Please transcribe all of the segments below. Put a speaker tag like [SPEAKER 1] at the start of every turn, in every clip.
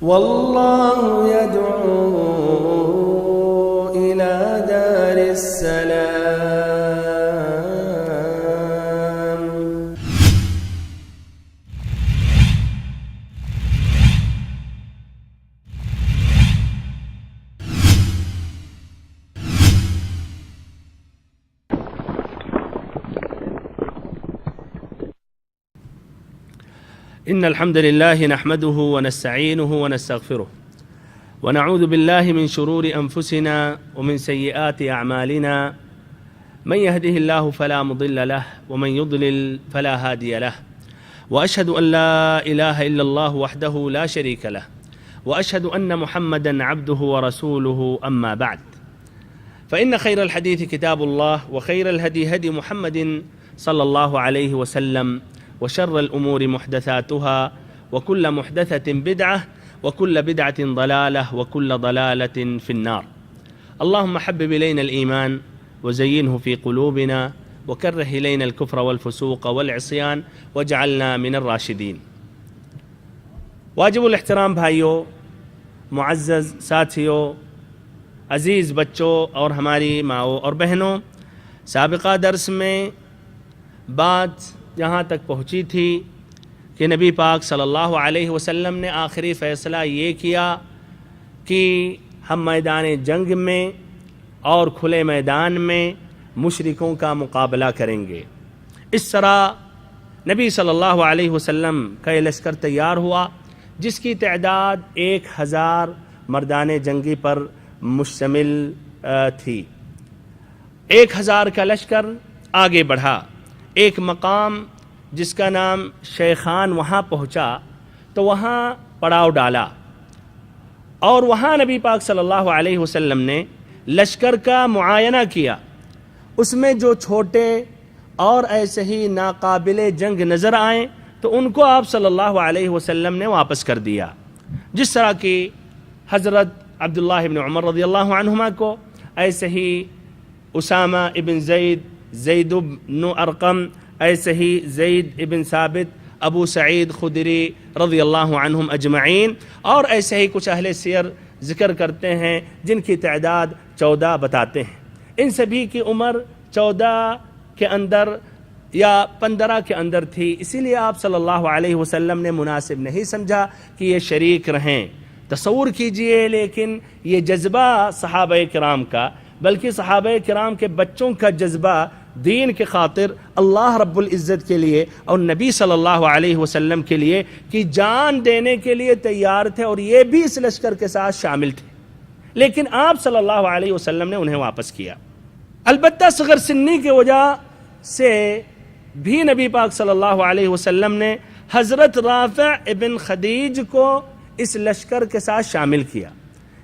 [SPEAKER 1] والله يدعو إلى دار السلام.
[SPEAKER 2] إن الحمد لله نحمده ونستعينه ونستغفره ونعوذ بالله من شرور أنفسنا ومن سيئات أعمالنا من يهده الله فلا مضل له ومن يضلل فلا هادي له وأشهد أن لا إله إلا الله وحده لا شريك له وأشهد أن محمدا عبده ورسوله. أما بعد، فإن خير الحديث كتاب الله وخير الهدي هدي محمد صلى الله عليه وسلم وشر الأمور محدثاتها وكل محدثة بدعة وكل بدعة ضلالة وكل ضلالة في النار. اللهم حبب إلينا الإيمان وزينه في قلوبنا وكره إلينا الكفر والفسوق والعصيان واجعلنا من الراشدين. واجب الاحترام بھائیوں، معزز ساتھیوں، عزیز بچوں اور ہماری ماؤں اور بہنوں، سابقہ درس میں بات یہاں تک پہنچی تھی کہ نبی پاک صلی اللہ علیہ وسلم نے آخری فیصلہ یہ کیا کہ ہم میدان جنگ میں اور کھلے میدان میں مشرکوں کا مقابلہ کریں گے. اس طرح نبی صلی اللہ علیہ وسلم کا یہ لشکر تیار ہوا جس کی تعداد 1000 مردان جنگی پر مشتمل تھی. 1000 کا لشکر آگے بڑھا. ایک مقام جس کا نام شیخان وہاں پہنچا تو وہاں پڑاؤ ڈالا اور وہاں نبی پاک صلی اللہ علیہ وسلم نے لشکر کا معائنہ کیا. اس میں جو چھوٹے اور ایسے ہی ناقابل جنگ نظر آئیں تو ان کو آپ صلی اللہ علیہ وسلم نے واپس کر دیا، جس طرح کہ حضرت عبداللہ ابن عمر رضی اللہ عنہما کو، ایسے ہی اسامہ ابن زید بن ارقم، ایسے ہی زید ابن ثابت، ابو سعید خدری رضی اللہ عنہم اجمعین، اور ایسے ہی کچھ اہل سیر ذکر کرتے ہیں جن کی تعداد 14 بتاتے ہیں. ان سبھی کی عمر 14 کے اندر یا 15 کے اندر تھی، اسی لیے آپ صلی اللہ علیہ وسلم نے مناسب نہیں سمجھا کہ یہ شریک رہیں. تصور کیجئے، لیکن یہ جذبہ صحابہ کرام کا، بلکہ صحابہ کرام کے بچوں کا جذبہ دین کے خاطر اللہ رب العزت کے لیے اور نبی صلی اللہ علیہ وسلم کے لیے کہ جان دینے کے لیے تیار تھے، اور یہ بھی اس لشکر کے ساتھ شامل تھے. لیکن آپ صلی اللہ علیہ وسلم نے انہیں واپس کیا. البتہ صغر سنی کی وجہ سے بھی نبی پاک صلی اللہ علیہ وسلم نے حضرت رافع ابن خدیج کو اس لشکر کے ساتھ شامل کیا.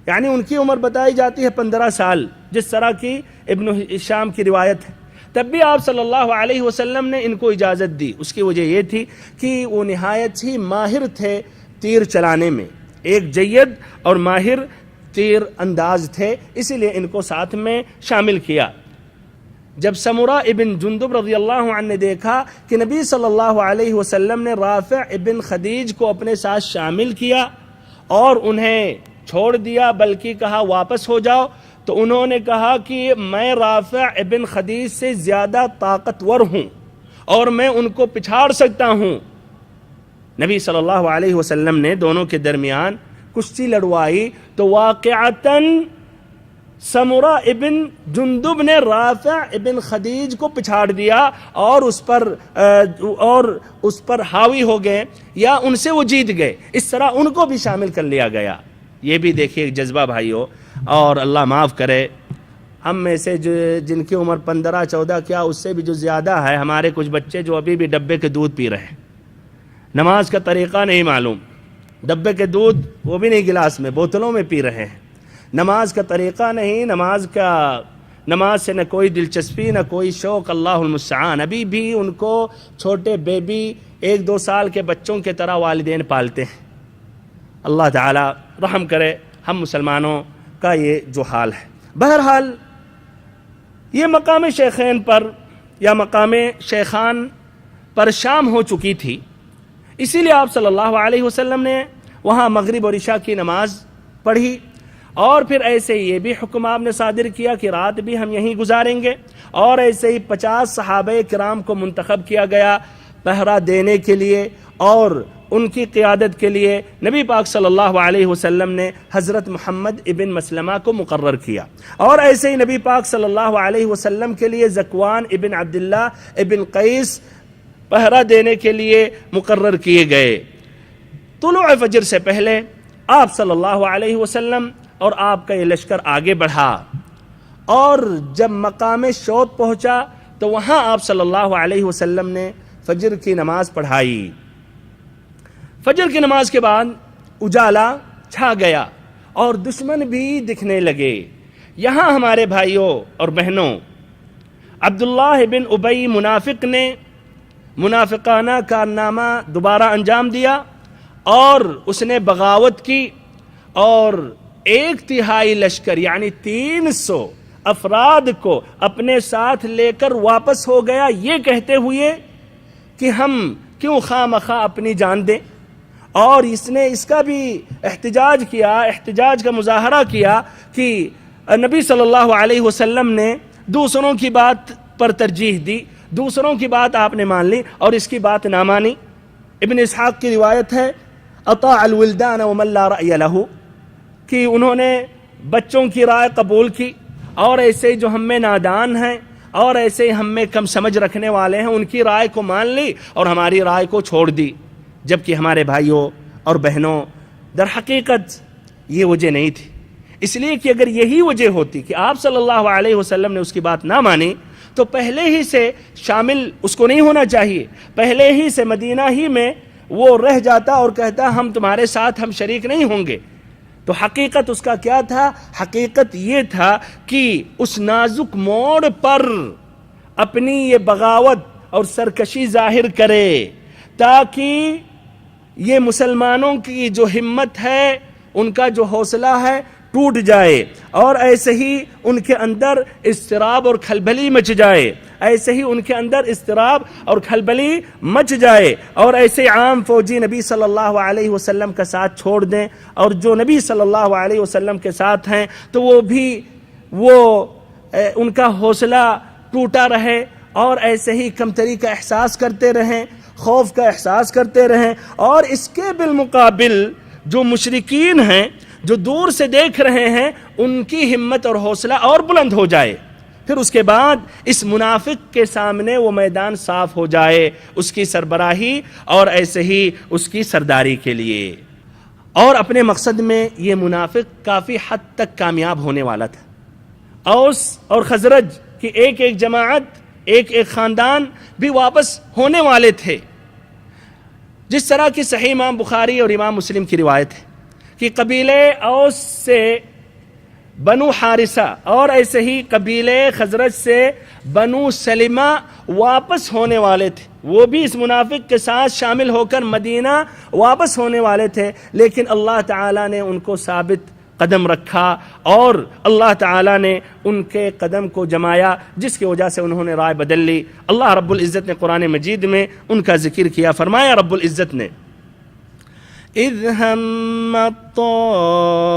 [SPEAKER 2] یعنی ان کی عمر بتائی جاتی ہے 15 سال، جس طرح کی ابن ہشام کی روایت ہے. تب بھی آپ صلی اللہ علیہ وسلم نے ان کو اجازت دی. اس کی وجہ یہ تھی کہ وہ نہایت ہی ماہر تھے تیر چلانے میں، ایک جید اور ماہر تیر انداز تھے، اسی لیے ان کو ساتھ میں شامل کیا. جب سمرہ ابن جندب رضی اللہ عنہ نے دیکھا کہ نبی صلی اللہ علیہ وسلم نے رافع ابن خدیج کو اپنے ساتھ شامل کیا اور انہیں چھوڑ دیا، بلکہ کہا واپس ہو جاؤ، تو انہوں نے کہا کہ میں رافع ابن خدیج سے زیادہ طاقتور ہوں اور میں ان کو پچھاڑ سکتا ہوں. نبی صلی اللہ علیہ وسلم نے دونوں کے درمیان کشتی لڑوائی تو واقعتاً سمرہ ابن جندب نے رافع ابن خدیج کو پچھاڑ دیا اور اس پر حاوی ہو گئے، یا ان سے وہ جیت گئے. اس طرح ان کو بھی شامل کر لیا گیا. یہ بھی دیکھیے ایک جذبہ بھائیوں، اور اللہ معاف کرے ہم میں سے جن کی عمر 15-14 کیا اس سے بھی جو زیادہ ہے، ہمارے کچھ بچے جو ابھی بھی ڈبے کے دودھ پی رہے ہیں، نماز کا طریقہ نہیں معلوم، ڈبے کے دودھ وہ بھی نہیں گلاس میں، بوتلوں میں پی رہے ہیں. نماز کا طریقہ نہیں، نماز سے نہ کوئی دلچسپی نہ کوئی شوق. اللہ المستعان. ابھی بھی ان کو چھوٹے بیبی 1-2 سال کے بچوں کے طرح والدین پالتے ہیں. اللہ تعالی رحم کرے ہم مسلمانوں کا یہ جو حال ہے. بہرحال یہ مقام شیخین پر یا مقام شیخان پر شام ہو چکی تھی، اسی لیے آپ صلی اللہ علیہ وسلم نے وہاں مغرب اور عشاء کی نماز پڑھی، اور پھر ایسے ہی یہ بھی حکم آپ نے صادر کیا کہ رات بھی ہم یہیں گزاریں گے، اور ایسے ہی 50 صحابہ کرام کو منتخب کیا گیا پہرا دینے کے لیے، اور ان کی قیادت کے لیے نبی پاک صلی اللہ علیہ وسلم نے حضرت محمد ابن مسلمہ کو مقرر کیا، اور ایسے ہی نبی پاک صلی اللہ علیہ وسلم کے لیے ذکوان ابن عبداللہ ابن قیس پہرا دینے کے لیے مقرر کیے گئے۔ طلوع فجر سے پہلے آپ صلی اللہ علیہ وسلم اور آپ کا یہ لشکر آگے بڑھا، اور جب مقام شوط پہنچا تو وہاں آپ صلی اللہ علیہ وسلم نے فجر کی نماز پڑھائی۔ فجر کی نماز کے بعد اجالا چھا گیا اور دشمن بھی دکھنے لگے۔ یہاں ہمارے بھائیوں اور بہنوں، عبداللہ بن ابی منافق نے منافقانہ کارنامہ دوبارہ انجام دیا، اور اس نے بغاوت کی، اور 1/3 لشکر یعنی 300 افراد کو اپنے ساتھ لے کر واپس ہو گیا، یہ کہتے ہوئے کہ ہم کیوں خواہ مخواہ اپنی جان دیں۔ اور اس نے اس کا بھی احتجاج کیا، احتجاج کا مظاہرہ کیا کہ نبی صلی اللہ علیہ وسلم نے دوسروں کی بات پر ترجیح دی، دوسروں کی بات آپ نے مان لی اور اس کی بات نہ مانی۔ ابن اسحاق کی روایت ہے اطاع الولدان ومن لا رأی لہ، کہ انہوں نے بچوں کی رائے قبول کی، اور ایسے جو ہم میں نادان ہیں اور ایسے ہم میں کم سمجھ رکھنے والے ہیں ان کی رائے کو مان لی اور ہماری رائے کو چھوڑ دی۔ جبکہ ہمارے بھائیوں اور بہنوں، در حقیقت یہ وجہ نہیں تھی، اس لیے کہ اگر یہی وجہ ہوتی کہ آپ صلی اللہ علیہ وسلم نے اس کی بات نہ مانی تو پہلے ہی سے شامل اس کو نہیں ہونا چاہیے، پہلے ہی سے مدینہ ہی میں وہ رہ جاتا اور کہتا ہم تمہارے ساتھ ہم شریک نہیں ہوں گے۔ تو حقیقت اس کا کیا تھا؟ حقیقت یہ تھا کہ اس نازک موڑ پر اپنی یہ بغاوت اور سرکشی ظاہر کرے تاکہ یہ مسلمانوں کی جو ہمت ہے، ان کا جو حوصلہ ہے ٹوٹ جائے، اور ایسے ہی ان کے اندر اضطراب اور کھلبلی مچ جائے، ایسے ہی ان کے اندر اضطراب اور کھلبلی مچ جائے، اور ایسے عام فوجی نبی صلی اللہ علیہ وسلم کا ساتھ چھوڑ دیں، اور جو نبی صلی اللہ علیہ وسلم کے ساتھ ہیں تو وہ بھی ان کا حوصلہ ٹوٹا رہے، اور ایسے ہی کمتری کا احساس کرتے رہیں، خوف کا احساس کرتے رہیں، اور اس کے بالمقابل جو مشرکین ہیں جو دور سے دیکھ رہے ہیں ان کی ہمت اور حوصلہ اور بلند ہو جائے، پھر اس کے بعد اس منافق کے سامنے وہ میدان صاف ہو جائے اس کی سربراہی اور ایسے ہی اس کی سرداری کے لیے۔ اور اپنے مقصد میں یہ منافق کافی حد تک کامیاب ہونے والا تھا۔ اوس اور خزرج کی ایک ایک جماعت، ایک ایک خاندان بھی واپس ہونے والے تھے، جس طرح کی صحیح امام بخاری اور امام مسلم کی روایت ہے کہ قبیلے اوس سے بنو حارثہ اور ایسے ہی قبیلے خزرج سے بنو سلمہ واپس ہونے والے تھے، وہ بھی اس منافق کے ساتھ شامل ہو کر مدینہ واپس ہونے والے تھے، لیکن اللہ تعالیٰ نے ان کو ثابت قدم رکھا اور اللہ تعالیٰ نے ان کے قدم کو جمایا، جس کی وجہ سے انہوں نے رائے بدل لی۔ اللہ رب العزت نے قرآن مجید میں ان کا ذکر کیا، فرمایا رب العزت نے اذ ہم الطائفتان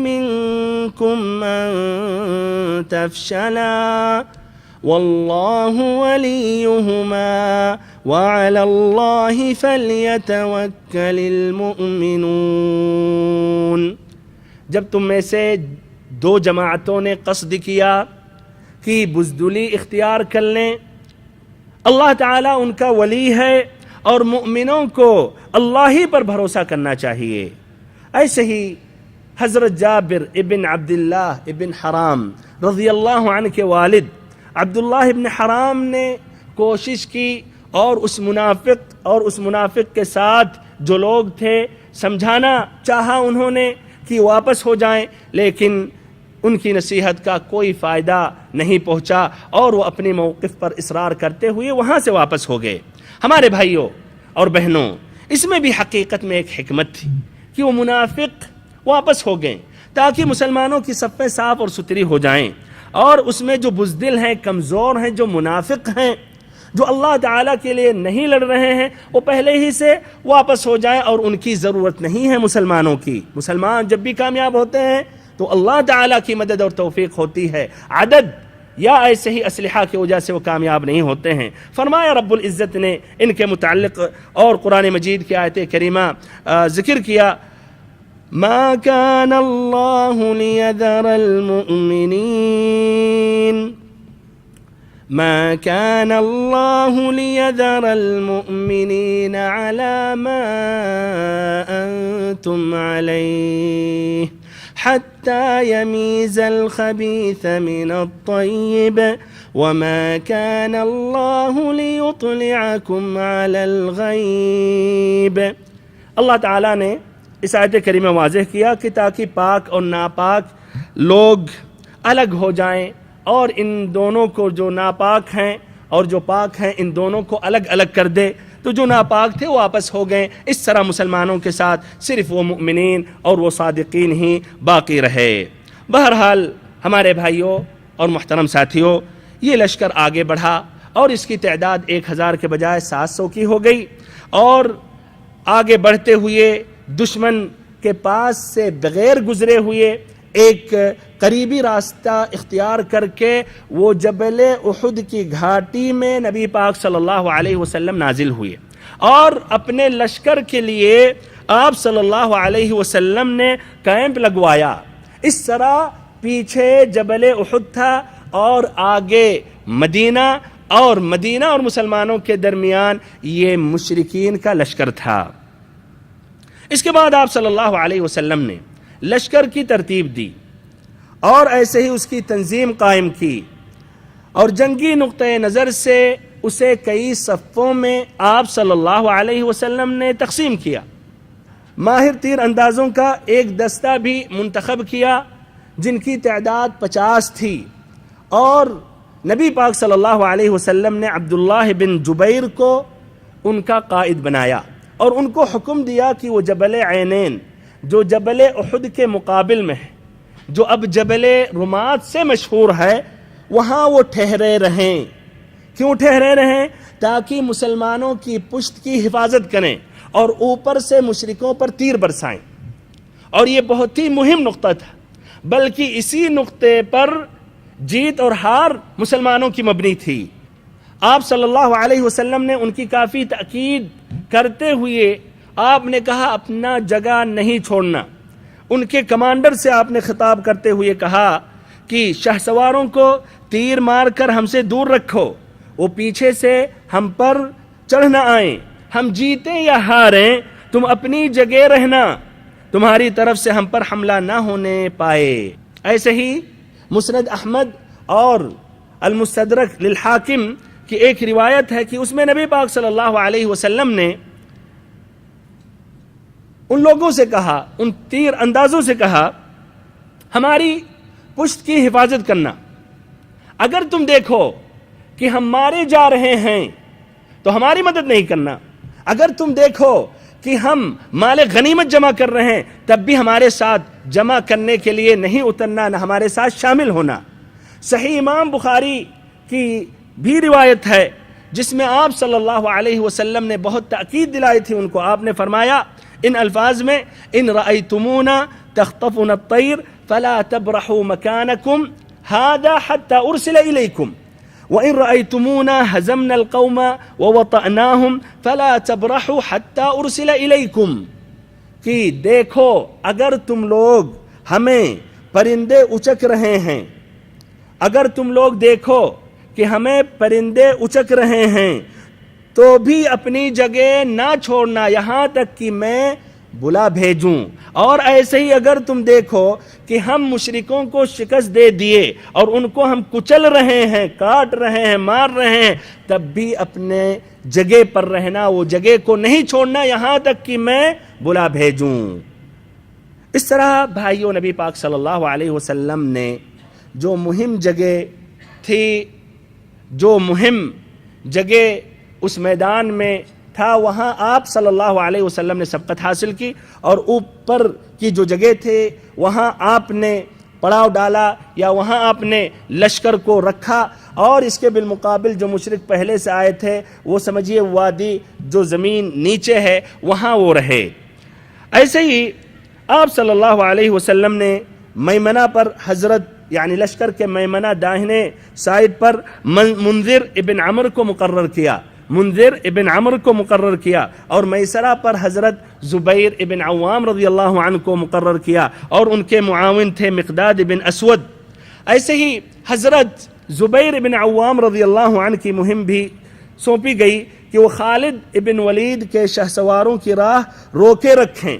[SPEAKER 2] منکم ان تفشلا واللہ ولیہما وعلی اللہ فلیتوکل المؤمنون۔ جب تم میں سے دو جماعتوں نے قصد کیا کہ بزدلی اختیار کر لیں، اللہ تعالیٰ ان کا ولی ہے اور مؤمنوں کو اللہ ہی پر بھروسہ کرنا چاہیے۔ ایسے ہی حضرت جابر ابن عبداللہ ابن حرام رضی اللہ عنہ کے والد عبداللہ ابن حرام نے کوشش کی اور اس منافق کے ساتھ جو لوگ تھے سمجھانا چاہا انہوں نے کہ واپس ہو جائیں، لیکن ان کی نصیحت کا کوئی فائدہ نہیں پہنچا اور وہ اپنے موقف پر اصرار کرتے ہوئے وہاں سے واپس ہو گئے۔ ہمارے بھائیوں اور بہنوں، اس میں بھی حقیقت میں ایک حکمت تھی کہ وہ منافق واپس ہو گئے تاکہ مسلمانوں کی صفیں صاف اور ستھری ہو جائیں، اور اس میں جو بزدل ہیں، کمزور ہیں، جو منافق ہیں، جو اللہ تعالیٰ کے لیے نہیں لڑ رہے ہیں وہ پہلے ہی سے واپس ہو جائیں، اور ان کی ضرورت نہیں ہے مسلمانوں کی۔ مسلمان جب بھی کامیاب ہوتے ہیں تو اللہ تعالیٰ کی مدد اور توفیق ہوتی ہے، عدد یا ایسے ہی اسلحہ کی وجہ سے وہ کامیاب نہیں ہوتے ہیں۔ فرمایا رب العزت نے ان کے متعلق اور قرآن مجید کی آیت کریمہ ذکر کیا، ما كان الله ليذر المؤمنين ما كان الله ليذر المؤمنين على ما أنتم عليه حتى يميز الخبيث من الطيب وما كان الله ليطلعكم على الغيب۔ اللہ تعالیٰ نے اس آیت کریمہ واضح کیا کہ تاکہ پاک اور ناپاک لوگ الگ ہو جائیں، اور ان دونوں کو جو ناپاک ہیں اور جو پاک ہیں ان دونوں کو الگ الگ کر دے۔ تو جو ناپاک تھے وہ آپس ہو گئے، اس طرح مسلمانوں کے ساتھ صرف وہ مؤمنین اور وہ صادقین ہی باقی رہے۔ بہرحال ہمارے بھائیوں اور محترم ساتھیوں، یہ لشکر آگے بڑھا اور اس کی تعداد 1000 کے بجائے 700 کی ہو گئی، اور آگے بڑھتے ہوئے دشمن کے پاس سے بغیر گزرے ہوئے ایک قریبی راستہ اختیار کر کے وہ جبل احد کی گھاٹی میں نبی پاک صلی اللہ علیہ وسلم نازل ہوئے، اور اپنے لشکر کے لیے آپ صلی اللہ علیہ وسلم نے کیمپ لگوایا۔ اس طرح پیچھے جبل احد تھا اور آگے مدینہ اور مسلمانوں کے درمیان یہ مشرکین کا لشکر تھا۔ اس کے بعد آپ صلی اللہ علیہ وسلم نے لشکر کی ترتیب دی اور ایسے ہی اس کی تنظیم قائم کی، اور جنگی نقطۂ نظر سے اسے کئی صفوں میں آپ صلی اللہ علیہ وسلم نے تقسیم کیا۔ ماہر تیر اندازوں کا ایک دستہ بھی منتخب کیا جن کی تعداد 50 تھی، اور نبی پاک صلی اللہ علیہ وسلم نے عبداللہ بن جبیر کو ان کا قائد بنایا، اور ان کو حکم دیا کہ وہ جبل عینین جو جبل احد کے مقابل میں ہے، جو اب جبل رمات سے مشہور ہے، وہاں وہ ٹھہرے رہیں۔ کیوں ٹھہرے رہیں؟ تاکہ مسلمانوں کی پشت کی حفاظت کریں اور اوپر سے مشرکوں پر تیر برسائیں۔ اور یہ بہت ہی مہم نقطہ تھا، بلکہ اسی نقطے پر جیت اور ہار مسلمانوں کی مبنی تھی۔ آپ صلی اللہ علیہ وسلم نے ان کی کافی تأکید کرتے ہوئے آپ نے کہا اپنا جگہ نہیں چھوڑنا۔ ان کے کمانڈر سے آپ نے خطاب کرتے ہوئے کہا کہ شاہ سواروں کو تیر مار کر ہم سے دور رکھو، وہ پیچھے سے ہم پر چڑھ نہ آئیں، ہم جیتیں یا ہاریں تم اپنی جگہ رہنا، تمہاری طرف سے ہم پر حملہ نہ ہونے پائے۔ ایسے ہی مسند احمد اور المستدرک للحاکم کی ایک روایت ہے کہ اس میں نبی پاک صلی اللہ علیہ وسلم نے ان لوگوں سے کہا، ان تیر اندازوں سے کہا، ہماری پشت کی حفاظت کرنا۔ اگر تم دیکھو کہ ہم مارے جا رہے ہیں تو ہماری مدد نہیں کرنا، اگر تم دیکھو کہ ہم مال غنیمت جمع کر رہے ہیں تب بھی ہمارے ساتھ جمع کرنے کے لیے نہیں اترنا، نہ ہمارے ساتھ شامل ہونا۔ صحیح امام بخاری کی بھی روایت ہے جس میں آپ صلی اللہ علیہ وسلم نے بہت تاکید دلائی تھی ان کو۔ آپ نے فرمایا ان الفاظ میں، ان رأیتمونا تخطفنا الطیر فلا تبرحوا مکانکم هذا حتى ارسل الیکم وان رأیتمونا هزمنا القوم ووطأناهم فلا تبرحوا حتى ارسل الیکم، کہ دیکھو اگر تم لوگ ہمیں پرندے اچک رہے ہیں، اگر تم لوگ دیکھو کہ ہمیں پرندے اچک رہے ہیں تو بھی اپنی جگہ نہ چھوڑنا یہاں تک کہ میں بلا بھیجوں، اور ایسے ہی اگر تم دیکھو کہ ہم مشرکوں کو شکست دے دیے اور ان کو ہم کچل رہے ہیں، کاٹ رہے ہیں، مار رہے ہیں، تب بھی اپنے جگہ پر رہنا، وہ جگہ کو نہیں چھوڑنا یہاں تک کہ میں بلا بھیجوں۔ اس طرح بھائیوں نبی پاک صلی اللہ علیہ وسلم نے جو مہم جگہ تھی، جو مہم جگہ اس میدان میں تھا، وہاں آپ صلی اللہ علیہ وسلم نے سبقت حاصل کی، اور اوپر کی جو جگہ تھے وہاں آپ نے پڑاؤ ڈالا یا وہاں آپ نے لشکر کو رکھا، اور اس کے بالمقابل جو مشرک پہلے سے آئے تھے وہ سمجھیے وادی جو زمین نیچے ہے وہاں وہ رہے۔ ایسے ہی آپ صلی اللہ علیہ وسلم نے میمنہ پر حضرت یعنی لشکر کے میمنہ داہنے سائڈ پر منذر ابن عمر کو مقرر کیا، منذر ابن عمر کو مقرر کیا، اور میسرہ پر حضرت زبیر ابن عوام رضی اللہ عنہ کو مقرر کیا، اور ان کے معاون تھے مقداد ابن اسود۔ ایسے ہی حضرت زبیر ابن عوام رضی اللہ عنہ کی مہم بھی سونپی گئی کہ وہ خالد ابن ولید کے شہسواروں کی راہ روکے رکھیں،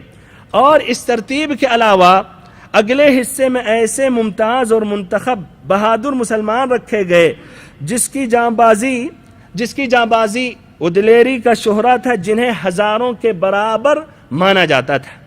[SPEAKER 2] اور اس ترتیب کے علاوہ اگلے حصے میں ایسے ممتاز اور منتخب بہادر مسلمان رکھے گئے جس کی جاں بازی و دلیری کا شہرہ تھا، جنہیں ہزاروں کے برابر مانا جاتا تھا۔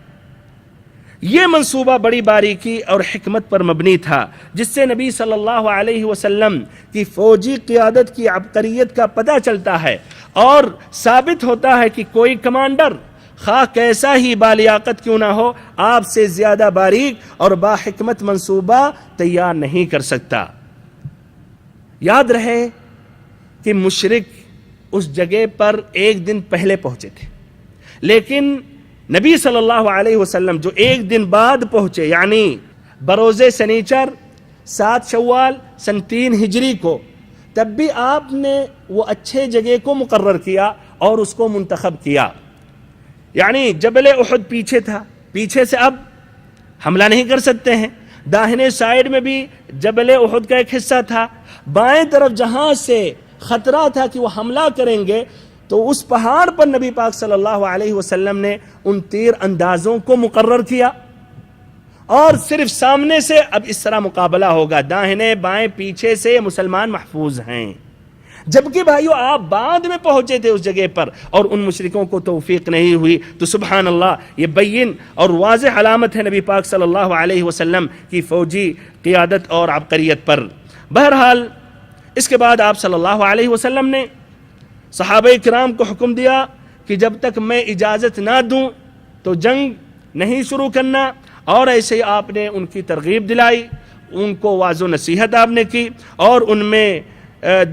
[SPEAKER 2] یہ منصوبہ بڑی باریکی اور حکمت پر مبنی تھا، جس سے نبی صلی اللہ علیہ وسلم کی فوجی قیادت کی عبقریت کا پتہ چلتا ہے، اور ثابت ہوتا ہے کہ کوئی کمانڈر خواہ کیسا ہی بالیاقت کیوں نہ ہو، آپ سے زیادہ باریک اور باحکمت منصوبہ تیار نہیں کر سکتا۔ یاد رہے کہ مشرک اس جگہ پر ایک دن پہلے پہنچے تھے، لیکن نبی صلی اللہ علیہ وسلم جو ایک دن بعد پہنچے، یعنی بروز سنیچر 7 شوال سن 3 ہجری کو، تب بھی آپ نے وہ اچھے جگہ کو مقرر کیا اور اس کو منتخب کیا۔ یعنی جبل احد پیچھے تھا، پیچھے سے اب حملہ نہیں کر سکتے ہیں، داہنے سائیڈ میں بھی جبل احد کا ایک حصہ تھا، بائیں طرف جہاں سے خطرہ تھا کہ وہ حملہ کریں گے، تو اس پہاڑ پر نبی پاک صلی اللہ علیہ وسلم نے ان تیر اندازوں کو مقرر کیا، اور صرف سامنے سے اب اس طرح مقابلہ ہوگا، داہنے بائیں پیچھے سے مسلمان محفوظ ہیں۔ جبکہ بھائیو آپ بعد میں پہنچے تھے اس جگہ پر اور ان مشرکوں کو توفیق نہیں ہوئی، تو سبحان اللہ، یہ بین اور واضح علامت ہے نبی پاک صلی اللہ علیہ وسلم کی فوجی قیادت اور عبقریت پر۔ بہرحال اس کے بعد آپ صلی اللہ علیہ وسلم نے صحابہ کرام کو حکم دیا کہ جب تک میں اجازت نہ دوں تو جنگ نہیں شروع کرنا، اور ایسے ہی آپ نے ان کی ترغیب دلائی، ان کو واعظ و نصیحت آپ نے کی، اور ان میں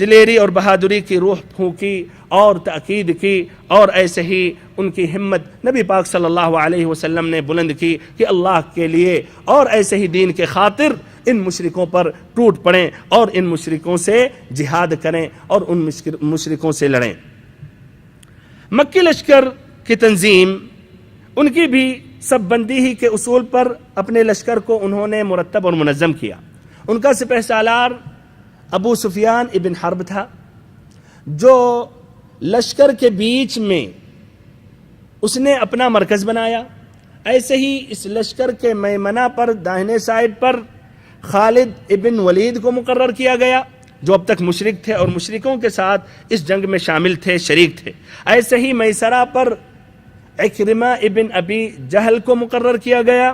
[SPEAKER 2] دلیری اور بہادری کی روح پھونکی اور تاکید کی، اور ایسے ہی ان کی ہمت نبی پاک صلی اللہ علیہ وسلم نے بلند کی کہ اللہ کے لیے اور ایسے ہی دین کے خاطر ان مشرکوں پر ٹوٹ پڑیں اور ان مشرکوں سے جہاد کریں اور ان مشرکوں سے لڑیں۔ مکی لشکر کی تنظیم، ان کی بھی سب بندی ہی کے اصول پر اپنے لشکر کو انہوں نے مرتب اور منظم کیا۔ ان کا سپہ سالار ابو سفیان ابن حرب تھا، جو لشکر کے بیچ میں اس نے اپنا مرکز بنایا۔ ایسے ہی اس لشکر کے میمنہ پر داہنے سائڈ پر خالد ابن ولید کو مقرر کیا گیا، جو اب تک مشرک تھے اور مشرکوں کے ساتھ اس جنگ میں شامل تھے، شریک تھے۔ ایسے ہی میسرہ پر عکرمہ ابن ابی جہل کو مقرر کیا گیا۔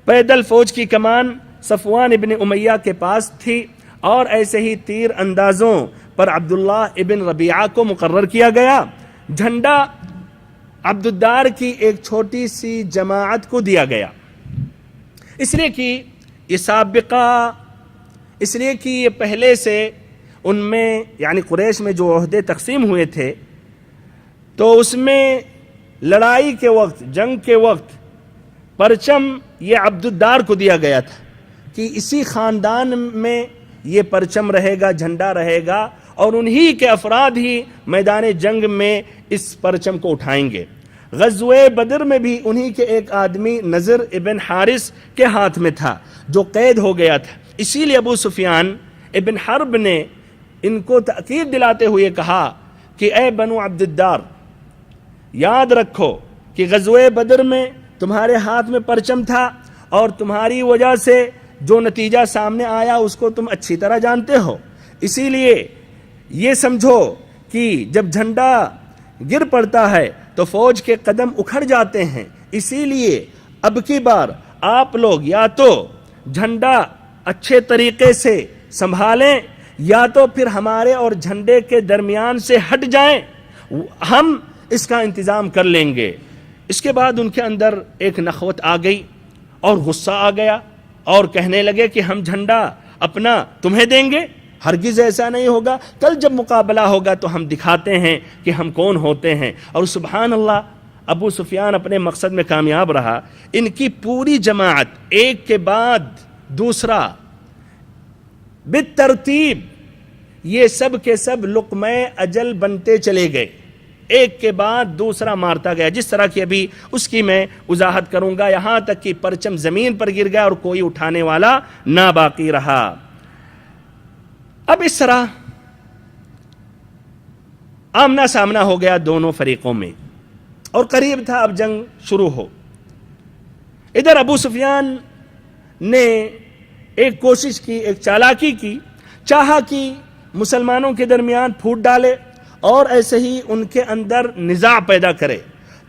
[SPEAKER 2] پیدل فوج کی کمان صفوان ابن امیہ کے پاس تھی، اور ایسے ہی تیر اندازوں پر عبداللہ ابن ربیعہ کو مقرر کیا گیا۔ جھنڈا عبدالدار کی ایک چھوٹی سی جماعت کو دیا گیا، اس لیے کہ یہ سابقہ، اس لیے کہ یہ پہلے سے ان میں یعنی قریش میں جو عہدے تقسیم ہوئے تھے، تو اس میں لڑائی کے وقت، جنگ کے وقت پرچم یہ عبدالدار کو دیا گیا تھا کہ اسی خاندان میں یہ پرچم رہے گا، جھنڈا رہے گا، اور انہی کے افراد ہی میدان جنگ میں اس پرچم کو اٹھائیں گے۔ غزوہ بدر میں بھی انہی کے ایک آدمی نضر ابن حارث کے ہاتھ میں تھا، جو قید ہو گیا تھا۔ اسی لیے ابو سفیان ابن حرب نے ان کو تاکید دلاتے ہوئے کہا کہ اے بنو عبدالدار، یاد رکھو کہ غزوہ بدر میں تمہارے ہاتھ میں پرچم تھا، اور تمہاری وجہ سے جو نتیجہ سامنے آیا اس کو تم اچھی طرح جانتے ہو۔ اسی لیے یہ سمجھو کہ جب جھنڈا گر پڑتا ہے تو فوج کے قدم اکھڑ جاتے ہیں، اسی لیے اب کی بار آپ لوگ یا تو جھنڈا اچھے طریقے سے سنبھالیں، یا تو پھر ہمارے اور جھنڈے کے درمیان سے ہٹ جائیں، ہم اس کا انتظام کر لیں گے۔ اس کے بعد ان کے اندر ایک نخوت آ گئی اور غصہ آ گیا، اور کہنے لگے کہ ہم جھنڈا اپنا تمہیں دیں گے، ہرگز ایسا نہیں ہوگا، کل جب مقابلہ ہوگا تو ہم دکھاتے ہیں کہ ہم کون ہوتے ہیں۔ اور سبحان اللہ، ابو سفیان اپنے مقصد میں کامیاب رہا۔ ان کی پوری جماعت ایک کے بعد دوسرا بالترتیب یہ سب کے سب لقمہ اجل بنتے چلے گئے، ایک کے بعد دوسرا مارتا گیا، جس طرح کی ابھی اس کی میں وضاحت کروں گا، یہاں تک کہ پرچم زمین پر گر گیا اور کوئی اٹھانے والا نہ باقی رہا۔ اب اس طرح آمنا سامنا ہو گیا دونوں فریقوں میں، اور قریب تھا اب جنگ شروع ہو۔ ادھر ابو سفیان نے ایک کوشش کی، ایک چالاکی کی، چاہا کہ مسلمانوں کے درمیان پھوٹ ڈالے اور ایسے ہی ان کے اندر نزاع پیدا کرے۔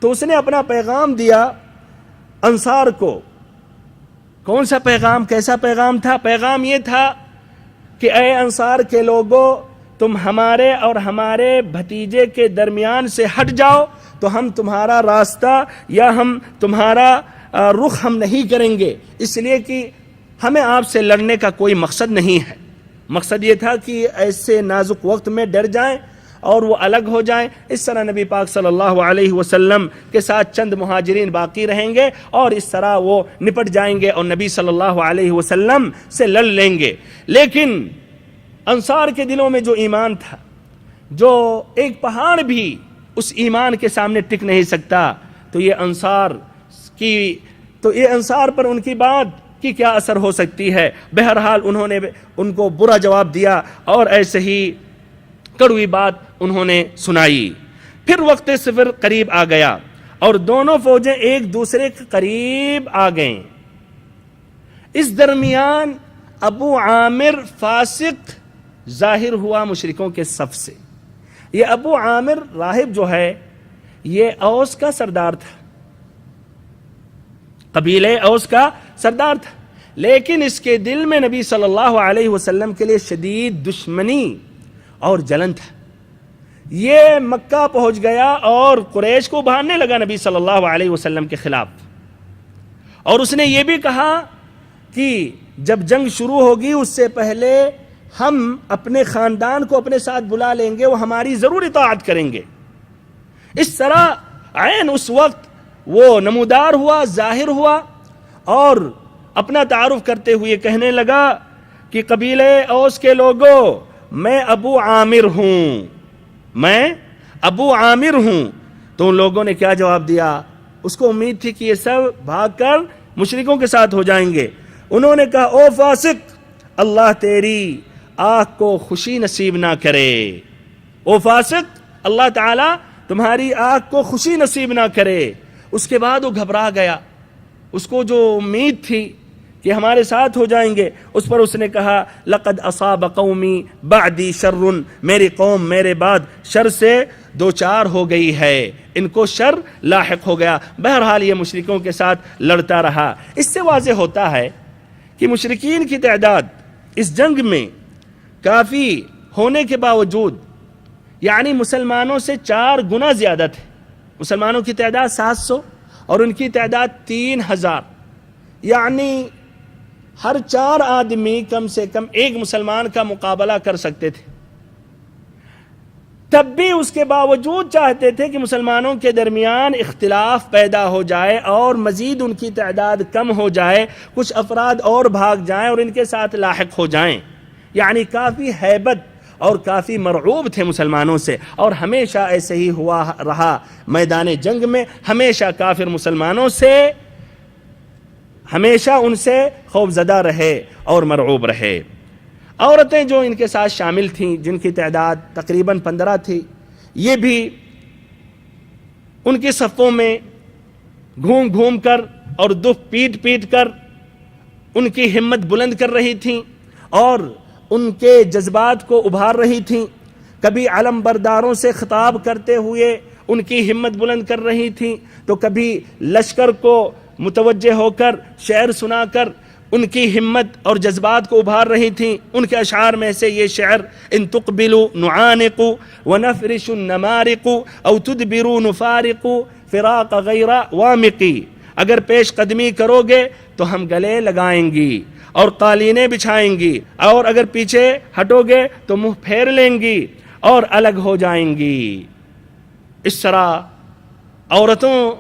[SPEAKER 2] تو اس نے اپنا پیغام دیا انصار کو۔ کون سا پیغام، کیسا پیغام تھا؟ پیغام یہ تھا کہ اے انصار کے لوگوں، تم ہمارے اور ہمارے بھتیجے کے درمیان سے ہٹ جاؤ تو ہم تمہارا راستہ یا ہم تمہارا رخ ہم نہیں کریں گے، اس لیے کہ ہمیں آپ سے لڑنے کا کوئی مقصد نہیں ہے۔ مقصد یہ تھا کہ ایسے نازک وقت میں ڈر جائیں اور وہ الگ ہو جائیں۔ اس طرح نبی پاک صلی اللہ علیہ وسلم کے ساتھ چند مہاجرین باقی رہیں گے اور اس طرح وہ نپٹ جائیں گے اور نبی صلی اللہ علیہ وسلم سے لڑ لیں گے۔ لیکن انصار کے دلوں میں جو ایمان تھا، جو ایک پہاڑ بھی اس ایمان کے سامنے ٹک نہیں سکتا، تو یہ انصار پر ان کی بات کی کیا اثر ہو سکتی ہے۔ بہرحال انہوں نے ان کو برا جواب دیا اور ایسے ہی کڑوی بات انہوں نے سنائی۔ پھر وقت صفر قریب آ گیا اور دونوں فوجیں ایک دوسرے کے قریب آ گئیں۔ اس درمیان ابو عامر فاسق ظاہر ہوا مشرکوں کے صف سے۔ یہ ابو عامر راہب جو ہے یہ اوس کا سردار تھا، قبیلے اوس کا سردار تھا، لیکن اس کے دل میں نبی صلی اللہ علیہ وسلم کے لیے شدید دشمنی اور جلن تھا۔ یہ مکہ پہنچ گیا اور قریش کو ابھارنے لگا نبی صلی اللہ علیہ وسلم کے خلاف، اور اس نے یہ بھی کہا کہ جب جنگ شروع ہوگی اس سے پہلے ہم اپنے خاندان کو اپنے ساتھ بلا لیں گے، وہ ہماری ضرور اطاعت کریں گے۔ اس طرح عین اس وقت وہ نمودار ہوا، ظاہر ہوا، اور اپنا تعارف کرتے ہوئے کہنے لگا کہ قبیلے اوس کے لوگوں، میں ابو عامر ہوں، میں ابو عامر ہوں۔ تو ان لوگوں نے کیا جواب دیا؟ اس کو امید تھی کہ یہ سب بھاگ کر مشرکوں کے ساتھ ہو جائیں گے۔ انہوں نے کہا او فاسق، اللہ تیری آنکھ کو خوشی نصیب نہ کرے، او فاسق، اللہ تعالیٰ تمہاری آنکھ کو خوشی نصیب نہ کرے۔ اس کے بعد وہ گھبرا گیا، اس کو جو امید تھی کہ ہمارے ساتھ ہو جائیں گے، اس پر اس نے کہا لقد اصاب قومی بعدی شر، میری قوم میرے بعد شر سے دوچار ہو گئی ہے، ان کو شر لاحق ہو گیا۔ بہرحال یہ مشرکوں کے ساتھ لڑتا رہا۔ اس سے واضح ہوتا ہے کہ مشرکین کی تعداد اس جنگ میں کافی ہونے کے باوجود، یعنی مسلمانوں سے 4 گنا زیادہ تھے۔ مسلمانوں کی تعداد 700 اور ان کی تعداد 3000، یعنی ہر 4 آدمی کم سے کم ایک مسلمان کا مقابلہ کر سکتے تھے۔ تب بھی اس کے باوجود چاہتے تھے کہ مسلمانوں کے درمیان اختلاف پیدا ہو جائے اور مزید ان کی تعداد کم ہو جائے، کچھ افراد اور بھاگ جائیں اور ان کے ساتھ لاحق ہو جائیں۔ یعنی کافی ہیبت اور کافی مرعوب تھے مسلمانوں سے، اور ہمیشہ ایسے ہی ہوا رہا۔ میدان جنگ میں ہمیشہ کافر مسلمانوں سے، ہمیشہ ان سے خوف زدہ رہے اور مرعوب رہے۔ عورتیں جو ان کے ساتھ شامل تھیں، جن کی تعداد تقریباً 15 تھی، یہ بھی ان کی صفوں میں گھوم گھوم کر اور دف پیٹ پیٹ کر ان کی ہمت بلند کر رہی تھیں اور ان کے جذبات کو ابھار رہی تھیں۔ کبھی علم برداروں سے خطاب کرتے ہوئے ان کی ہمت بلند کر رہی تھیں، تو کبھی لشکر کو متوجہ ہو کر شعر سنا کر ان کی ہمت اور جذبات کو ابھار رہی تھیں۔ ان کے اشعار میں سے یہ شعر ان تقبلوا نعانق ونفرش النمارق او تدبروا نفارق فراق غیر وامقی، اگر پیش قدمی کرو گے تو ہم گلے لگائیں گی اور قالینیں بچھائیں گی، اور اگر پیچھے ہٹو گے تو منہ پھیر لیں گی اور الگ ہو جائیں گی۔ اس طرح عورتوں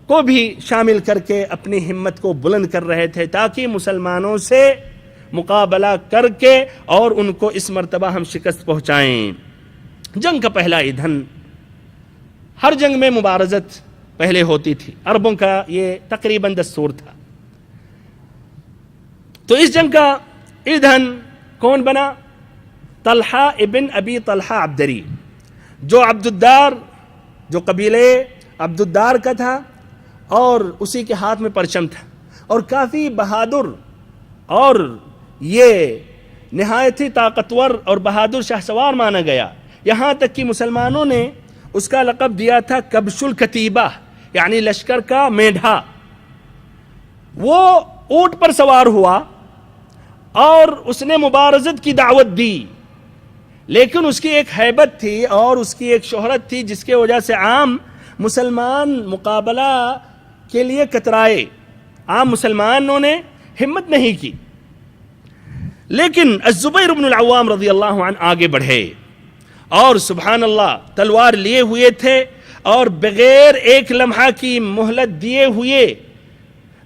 [SPEAKER 2] کو بھی شامل کر کے اپنی ہمت کو بلند کر رہے تھے تاکہ مسلمانوں سے مقابلہ کر کے اور ان کو اس مرتبہ ہم شکست پہنچائیں۔ جنگ کا پہلا ایندھن، ہر جنگ میں مبارزت پہلے ہوتی تھی، عربوں کا یہ تقریباً دستور تھا۔ تو اس جنگ کا ایندھن کون بنا؟ طلحہ ابن ابی طلحہ عبدری، جو عبدالدار، جو قبیلے عبدالدار کا تھا اور اسی کے ہاتھ میں پرچم تھا، اور کافی بہادر اور یہ نہایت ہی طاقتور اور بہادر شاہ سوار مانا گیا، یہاں تک کہ مسلمانوں نے اس کا لقب دیا تھا کبش الکتیبہ، یعنی لشکر کا میڈھا۔ وہ اونٹ پر سوار ہوا اور اس نے مبارزت کی دعوت دی، لیکن اس کی ایک ہیبت تھی اور اس کی ایک شہرت تھی جس کی وجہ سے عام مسلمان مقابلہ کے لیے کترائے، عام مسلمانوں نے ہمت نہیں کی۔ لیکن الزبیر بن العوام رضی اللہ عنہ آگے بڑھے اور سبحان اللہ تلوار لیے ہوئے تھے، اور بغیر ایک لمحہ کی مہلت دیے ہوئے